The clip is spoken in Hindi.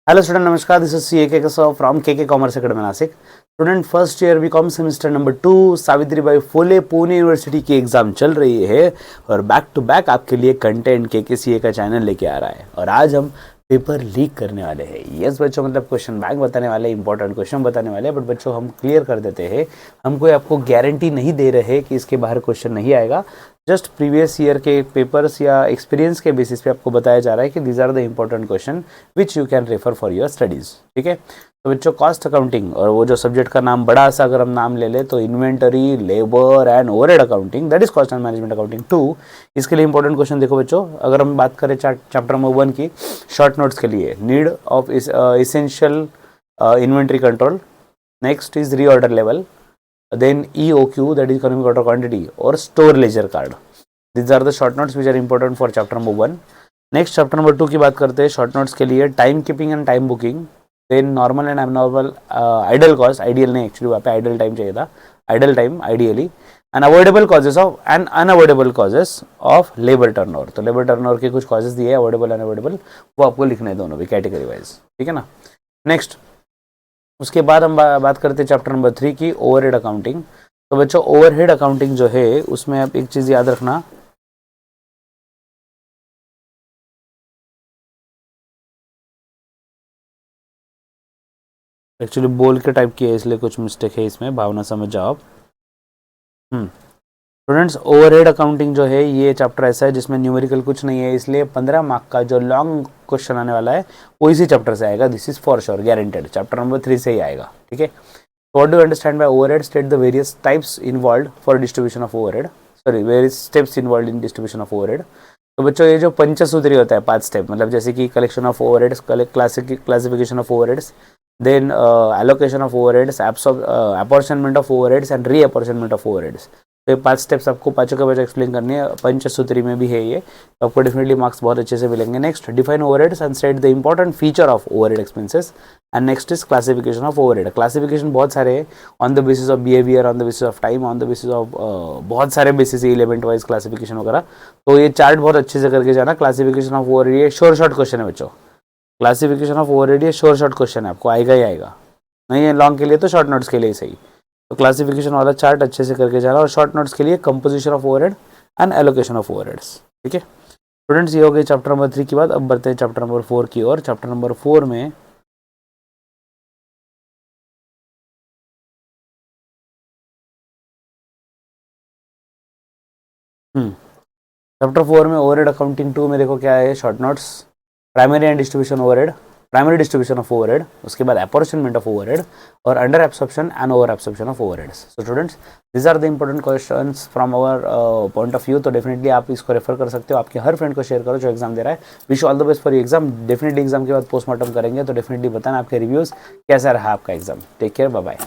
Hello student, namaskar. This is CA Keshav from KK Commerce Academy Nasik. Student first year BCom semester number 2 Savitribai Phule Pune university की एग्जाम चल रही है और बैक टू बैक आपके लिए कंटेंट KKCA का चैनल लेके आ रहा है। और आज हम पेपर लीक करने वाले हैं। यस बच्चों, मतलब क्वेश्चन बैंक बताने वाले, इंपॉर्टेंट क्वेश्चन बताने वाले, बट बच्चों हम क्लियर कर देते हैं, हम कोई आपको गारंटी नहीं दे रहे कि इसके बाहर क्वेश्चन नहीं आएगा। जस्ट प्रीवियस ईयर के पेपर्स या एक्सपीरियंस के बेसिस पे आपको बताया जा रहा है कि these are the important question which you can refer for your studies. ठीक है, तो बच्चों कॉस्ट अकाउंटिंग और वो जो सब्जेक्ट का नाम बड़ा सा अगर हम नाम ले ले तो inventory, labour and overhead accounting, that is cost and management accounting 2। इसके लिए इंपॉर्टेंट क्वेश्चन देखो बच्चों, अगर हम बात करें चैप्टर नंबर 1 की शॉर्ट नोट्स के लिए, need of essential inventory control, next is reorder level, then EOQ, that is economic order quantity, or store ledger card. These are the short notes which are important for chapter number 1. Next chapter number 2 की बात करते हैं शॉर्ट नोट्स के लिए, time keeping and time booking, then normal and abnormal idle cost, ideal नहीं एक्चुअली वहाँ पे आइडल टाइम चाहिए था, idle time ideally, and avoidable causes of and unavoidable causes of labour turnover. तो लेबर टर्नओवर के कुछ कॉजेस दिए, अवॉइडेबल अनअवॉइडेबल, वो आपको लिखने दोनों भी कैटेगरी वाइज। ठीक है ना। नेक्स्ट उसके बाद हम बात करते हैं चैप्टर नंबर 3 की, ओवरहेड अकाउंटिंग। तो बच्चों ओवरहेड अकाउंटिंग जो है उसमें आप एक चीज याद रखना, एक्चुअली बोल के टाइप किया है इसलिए कुछ मिस्टेक है इसमें, भावना समझ जाओ आप। स्टूडेंट्स ओवरहेड अकाउंटिंग जो है ये चैप्टर ऐसा है जिसमें न्यूमेरिकल कुछ नहीं है, इसलिए 15 मार्क का जो लॉन्ग क्वेश्चन आने वाला है वो इसी चैप्टर से आएगा। This is for sure guaranteed, chapter number 3 से ही आएगा। ठीक है, what do you understand by overhead? State the various types involved for distribution of overhead, sorry various steps involved in distribution of overhead. तो बच्चों ये जो पंचसूत्री होता है 5 स्टेप, मतलब जैसे कि collection of overheads, classification of overheads, then allocation of overheads, apportionment of overheads and re apportionment of overheads. तो 5 स्टेप्स आपको पाँचों के पाँचों एक्सप्लेन करनी है, पंचसूत्री में भी है ये, तो आपको डेफिनेटली मार्क्स बहुत अच्छे से मिलेंगे। Next define overheads and state the important feature of overhead expenses, and next is classification of overhead. Classification बहुत सारे हैं, on the basis of behaviour, on the basis of time, on the basis of बहुत सारे बेसिस है, एलिमेंट वाइज क्लासिफिकेशन वगैरह। तो ये चार्ट बहुत अच्छे से करके जाना। क्लासिफिकेशन ऑफ ओवरहेड ये शॉर्ट क्वेश्चन है बच्चों, क्लासिफिकेशन ऑफ ओवरहेड ये शॉर्ट क्वेश्चन है, आपको आएगा ही आएगा, नहीं है लॉन्ग के लिए तो शॉर्ट नोट्स के लिए सही। तो क्लासिफिकेशन वाला चार्ट अच्छे से करके जाना, और शॉर्ट नोट्स के लिए composition of overhead and allocation of overheads. ठीक है स्टूडेंट्स, ये हो गई चैप्टर नंबर 3 की बात। अब बढ़ते हैं चैप्टर नंबर 4 की ओर। चैप्टर नंबर 4 में चैप्टर 4 में ओवरहेड अकाउंटिंग 2 में देखो क्या है, short notes, primary and distribution overhead, primary distribution of overhead, उसके बाद अपॉर्चनमेंट ऑफ ओवरहेड और under absorption and over absorption of overheads. So students this are the important questions from our point of view. तो डेफिनेटली आप इसको रेफर कर सकते हो, आपके हर फ्रेंड को शेयर करो जो एग्जाम दे रहा है। Wish all the best for exam. Definitely exam के बाद पोस्टमार्टम करेंगे, तो डेफिनेटली बताना आपके रिव्यूज कैसा रहा आपका exam. Take care, bye bye.